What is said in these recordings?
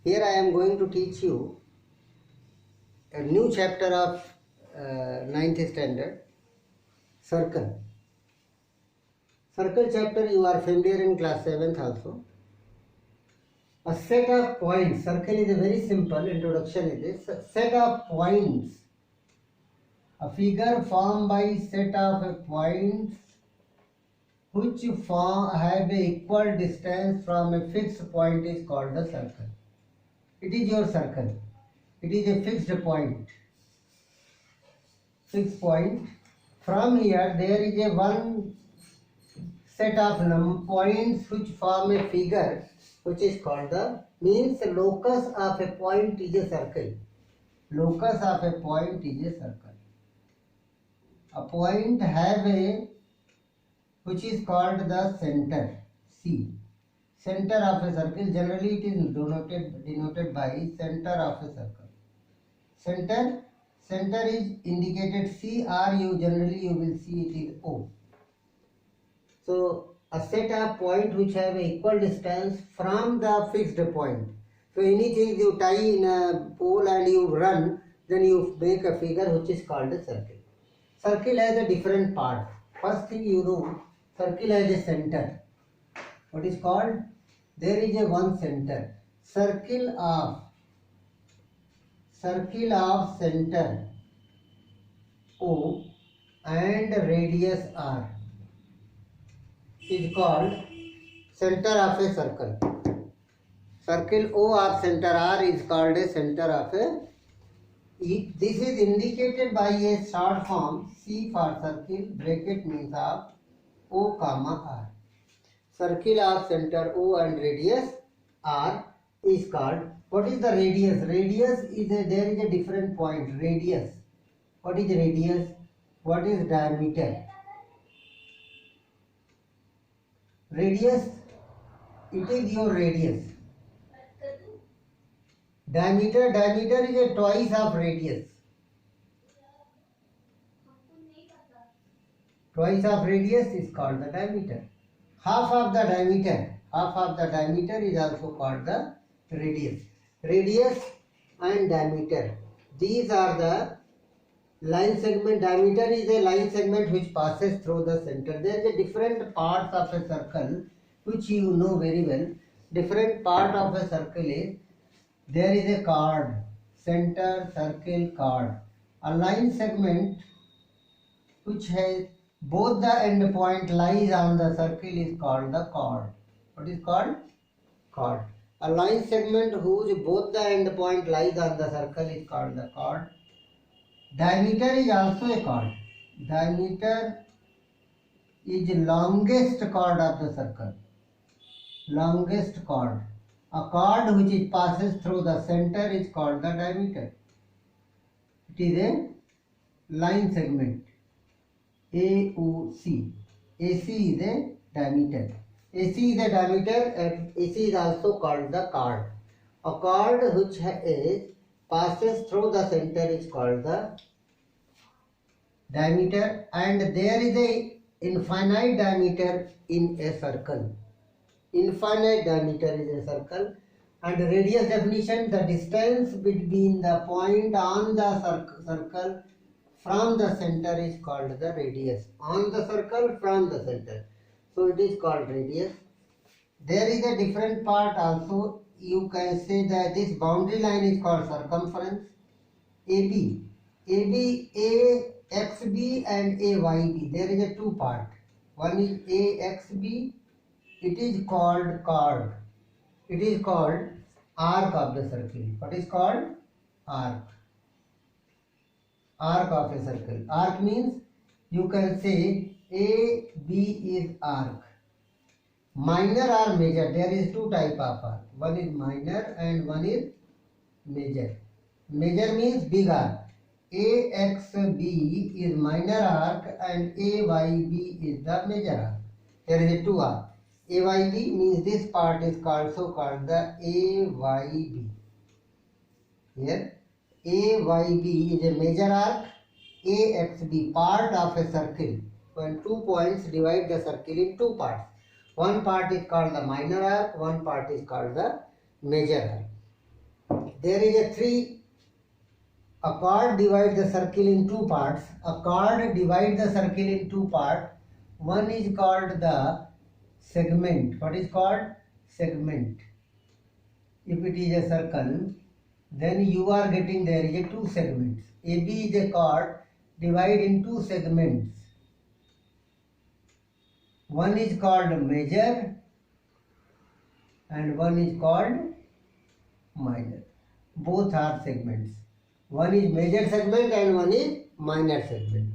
Here I am going to teach you a new chapter of 9th standard, circle. Circle chapter you are familiar in class 7th also. A set of points, circle is a very simple introduction it is. A set of points, a figure formed by set of points which have a equal distance from a fixed point is called the circle. It is your circle. It is a fixed point. Fixed point. From here there is a one set of points which form a figure which is called the means locus of a point is a circle. Locus of a point is a circle. A point have a which is called the center C. Center of a circle, generally it is denoted by center of a circle. Center is indicated C, or generally you will see it is O. So a set of points which have equal distance from the fixed point. So anything you tie in a pole and you run, then you make a figure which is called a circle. Circle has a different part. First thing you know, circle has a center. What is called? There is a one center. Circle of center O and radius R is called center of a circle. Circle O or center R is called a center of a. This is indicated by a short form C for circle, bracket means of O comma R. Circle of center O and radius R is called. What is the radius? Radius is there is a different point. Radius. What is radius? What is diameter? Radius, it is your radius. Diameter is a twice of radius. Twice of radius is called the diameter. Half of the diameter is also called the radius. Radius and diameter, these are the line segment. Diameter is a line segment which passes through the center. There is a different parts of a circle which you know very well. Different part of a circle is there is a chord, center circle chord. A line segment which has both the end point lies on the circle is called the chord. What is called? Chord. A line segment whose both the end point lies on the circle is called the chord. Diameter is also a chord. Diameter is longest chord of the circle. Longest chord. A chord which passes through the center is called the diameter. It is a line segment. AOC. AC is a diameter. AC is a diameter and AC is also called the chord. A chord which passes through the center is called the diameter, and there is a infinite diameter in a circle. Infinite diameter is a circle, and radius definition, the distance between the point on the circle from the center is called the radius. On the circle from the center. So it is called radius. There is a different part also. You can say that this boundary line is called circumference. AB, AXB and AYB. There is a two part. One is AXB. It is called chord. It is called arc of the circle. What is called? Arc. Arc of a circle. Arc means you can say AB is arc. Minor or major. There is two type of arc. One is minor and one is major. Major means big arc. AXB is minor arc and AYB is the major arc. There is a two arc. AYB means this part is also called the AYB. Here AYB is a major arc. AXB part of a circle. When 2 points divide the circle in two parts. One part is called the minor arc, one part is called the major arc. there is a chord divides the circle in two parts. A chord divides the circle in two parts. One is called the segment. What is called? Segment. If it is a circle, then you are getting there is a two segments. AB is a chord divided in two segments. One is called major and one is called minor. Both are segments. One is major segment and one is minor segment.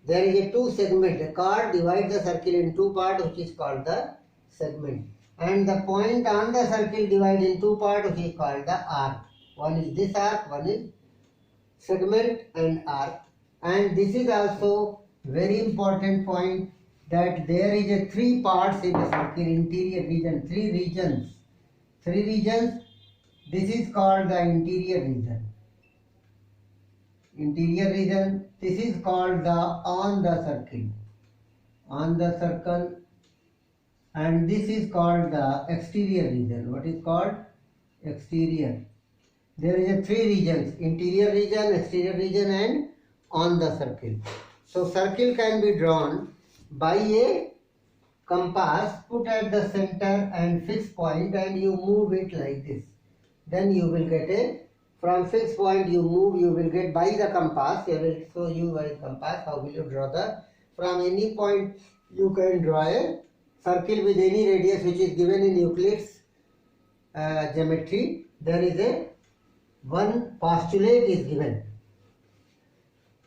There is a two segment. The chord divides the circle in two parts, which is called the segment. And the point on the circle divided in two parts, which is called the arc. One is this arc, one is segment and arc. And this is also very important point, that there is a three parts in the circle, interior region, three regions. This is called the interior region. Interior region, this is called the on the circle, and this is called the exterior region. What is called? Exterior. There is a three regions: interior region, exterior region and on the circle. So circle can be drawn by a compass put at the center and fixed point, and you move it like this. Then you will get a, from fixed point you move, you will get by the compass. I will show you by compass how will you draw the, from any point you can draw a circle with any radius which is given in Euclid's geometry. There is a one postulate is given.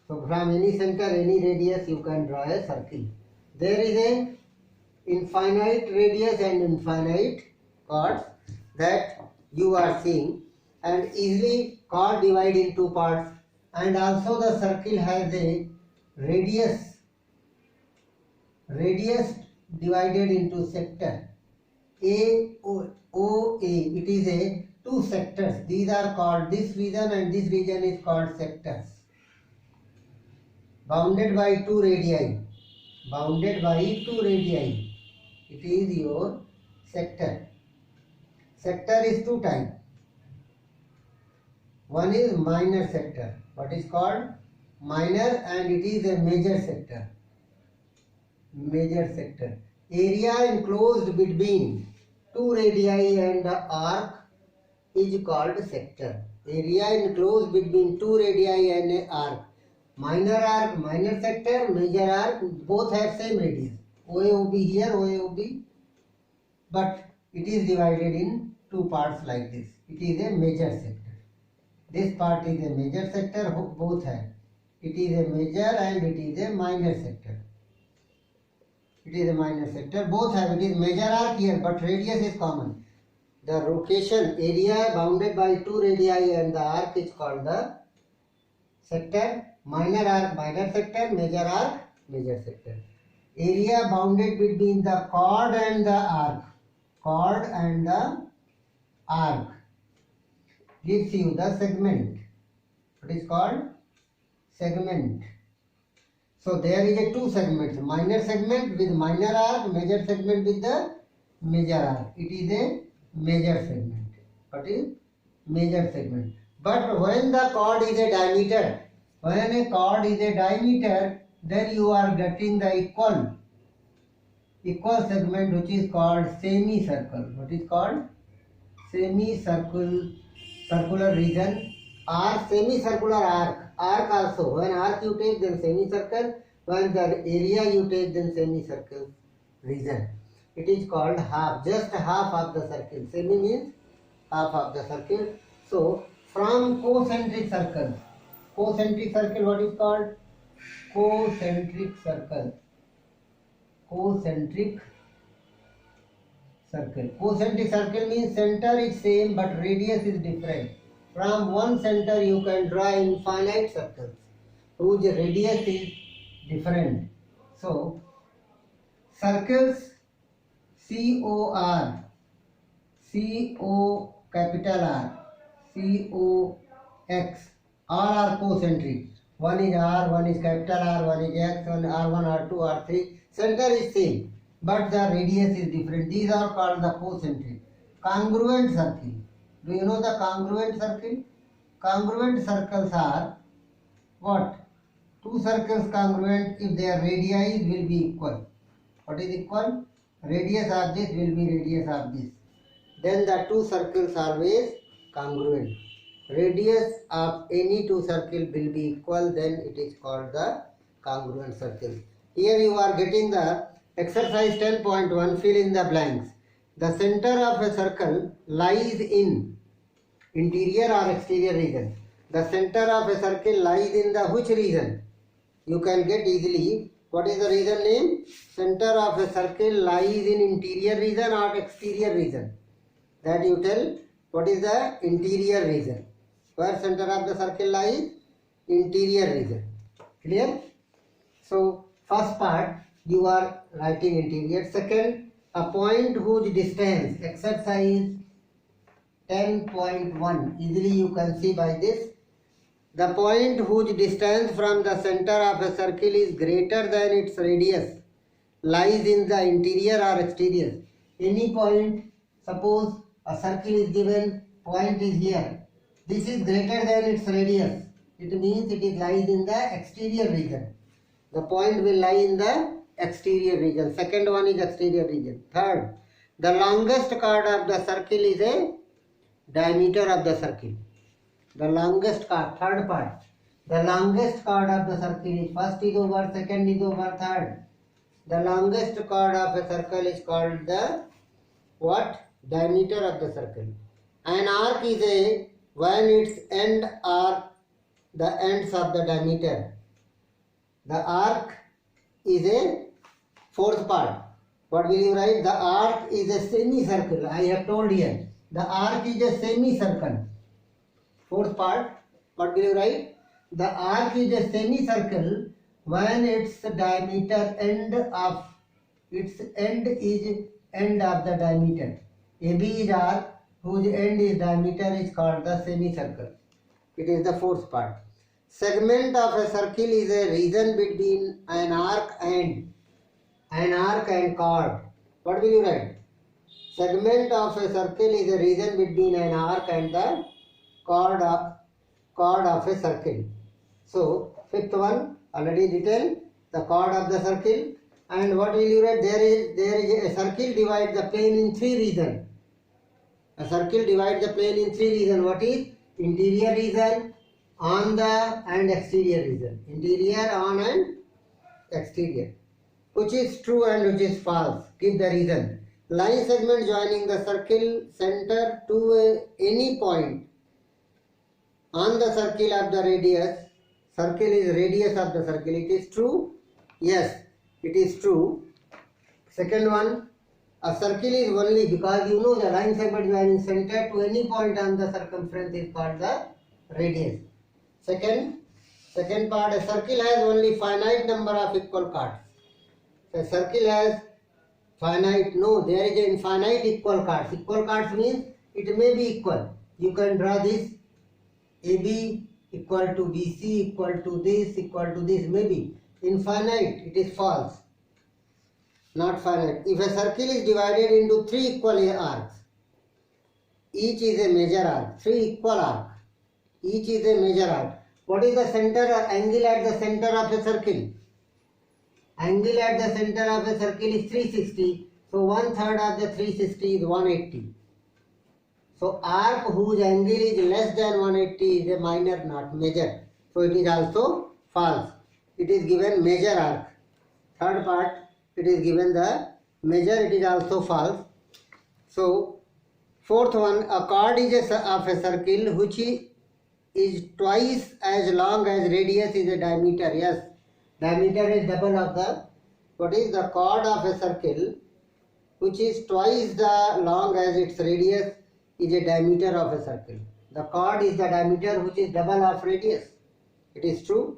So from any center, any radius you can draw a circle. There is a infinite radius and infinite chords that you are seeing, and easily chord divided in two parts, and also the circle has a radius divided into sector. OA, it is a two sectors. These are called, this region and this region is called sectors. Bounded by two radii. It is your sector. Sector is two types. One is minor sector. What is called? Minor, and it is a major sector. Area enclosed between two radii and the arc is called sector. Area enclosed between two radii and an arc. Minor arc, minor sector, major arc, both have same radius. OAOB here, OAOB, but it is divided in two parts like this. It is a major sector. This part is a major sector, both have. It is a major and it is a minor sector. Both have. It is major arc here, but radius is common. The location, area bounded by two radii and the arc is called the sector. Minor arc, minor sector, major arc, major sector. Area bounded between the chord and the arc. Gives you the segment. What is called? Segment. So there is a two segments, minor segment with minor arc, major segment with the major arc. It is a major segment. What is? Major segment. But when the chord is a diameter, then you are getting the equal segment, which is called semicircle. What is called? Circular region or semicircular arc. Arc also. When arc you take, then semicircle. When the area you take, then semicircle region. It is called half, just half of the circle. Semi means half of the circle. So from concentric circle, what is called? Concentric circle. Concentric circle means center is same but radius is different. From one center you can draw infinite circles whose radius is different. So circles COR, CO capital R, COX, all are concentric. One is R, one is capital R, one is X, one R1, R2, R3. Center is same, but the radius is different. These are called the concentric. Congruent circle. Do you know the congruent circle? Congruent circles are what? Two circles congruent if their radii will be equal. What is equal? Radius of this will be radius of this. Then the two circles are always congruent. Radius of any two circle will be equal, then it is called the congruent circle. Here you are getting the exercise 10.1, fill in the blanks. The center of a circle lies in interior or exterior region. The center of a circle lies in the which region? You can get easily. What is the region name? Center of a circle lies in interior region or exterior region. That you tell. What is the interior region? Where center of the circle lies? Interior region. Clear? So first part you are writing interior. Second, a point whose distance, exercise 10.1, easily you can see by this. The point whose distance from the center of a circle is greater than its radius lies in the interior or exterior. Any point, suppose a circle is given, point is here. This is greater than its radius. It means it is lies in the exterior region. The point will lie in the exterior region. Second one is exterior region. Third, the longest chord of the circle is a diameter of the circle. The longest chord, third part. The longest chord of the circle is first is over, second is over, third. The longest chord of a circle is called the what? Diameter of the circle. An arc is a when its end are the ends of the diameter. The arc is a fourth part. What will you write? The arc is a semicircle. I have told here. The arc is a semicircle. Fourth part. What will you write? The arc is a semicircle when its diameter end of its end is end of the diameter. AB is arc whose end is diameter is called the semicircle. It is the fourth part. Segment of a circle is a region between an arc and chord. What will you write? Segment of a circle is a region between an arc and the chord of a circle. So fifth one already written, the chord of the circle. And what will you write? There is a circle divides the plane in three regions. A circle divides the plane in three regions. What is? Interior region, on the and exterior region. Interior, on and exterior. Which is true and which is false? Give the reason. Line segment joining the circle center to any point on the circle of the radius. Circle is radius of the circle. It is true? Yes, it is true. Second one, a circle is only because you know the line segment joining center to any point on the circumference is called the radius. Second part, a circle has only finite number of equal chords. A circle has finite, no, there is an infinite equal chords. Equal chords means it may be equal. You can draw this AB equal to BC equal to this, maybe. Infinite, it is false. Not finite. If a circle is divided into three equal arcs, each is a major arc, three equal arcs, each is a major arc. What is the center or angle at the center of a circle? Angle at the center of a circle is 360. So 1/3 of the 360 is 180. So arc whose angle is less than 180 is a minor, not major. So it is also false. It is given major arc. Third part, it is given the major, it is also false. So fourth one, a chord is of a circle which is twice as long as radius is a diameter. Yes, diameter is double of the, what is the chord of a circle which is twice the long as its radius is a diameter of a circle. The chord is the diameter which is double of radius. It is true.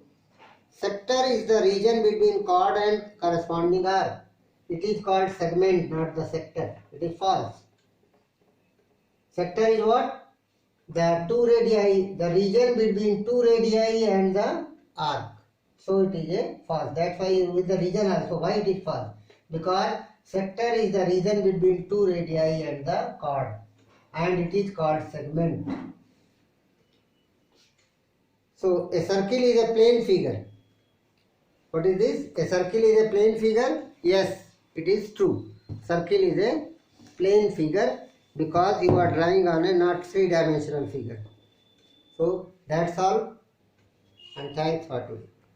Sector is the region between chord and corresponding arc. It is called segment, not the sector. It is false. Sector is what? The two radii, the region between two radii and the arc. So it is a false. That's why with the region also. Why it is false? Because sector is the region between two radii and the chord. and it is called segment. So a circle is a plane figure. What is this? A circle is a plane figure? Yes, it is true. Circle is a plane figure because you are drawing on a not three-dimensional figure. So that's all, and thanks for today.